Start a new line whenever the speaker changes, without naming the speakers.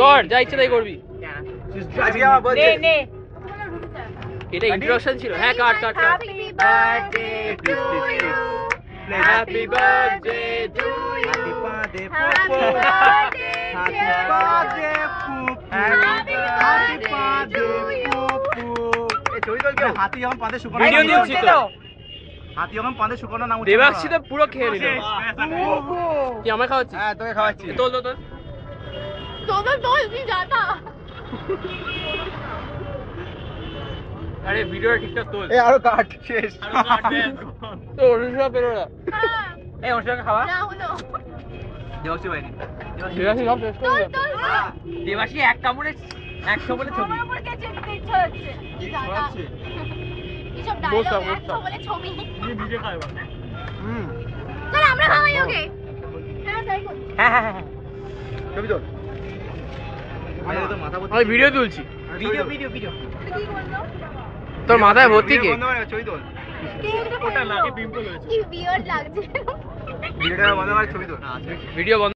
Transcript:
কর যা ইচ্ছে তাই করবি। এটা ইন্ট্রোডাকশন ছিল। হ্যাঁ cut cut cut. Happy birthday to you.
হাতি যখন পাতে শুকানো
ভিডিও দিচ্ছি তো।
হাতি যখন পাতে শুকানো না
দেবাক্ষী তো পুরো খেয়ে নিল। কি আমায় খাওয়াচ্ছিস?
হ্যাঁ তোকে খাওয়াচ্ছি।
তোল তোল তোল। আরে ভিডিওটা ঠিকঠাক তোল।
এই আরো কাট শেষ।
তো অনুষ্কা পেরো না।
এই অনুষ্কাকে খাওয়া দেবাক্ষী বাইনি।
দেবাক্ষী সব শেষ করে দিল।
দেবাক্ষী এক কামড়ে 100 বলে ছবি। হ্যাঁ ছবি তোল।
আমি ভিডিও তুলছি।
ভিডিও ভিডিও ভিডিও
তোর মাথায় ভর্তি কে?
ছবি তোল।
ওটা লাগে পিম্পল হয়েছে। কি বিয়ার্ড লাগছে।
ভিডিওটা বন্ধ করে ছবি তোল।
ভিডিও বন্ধ।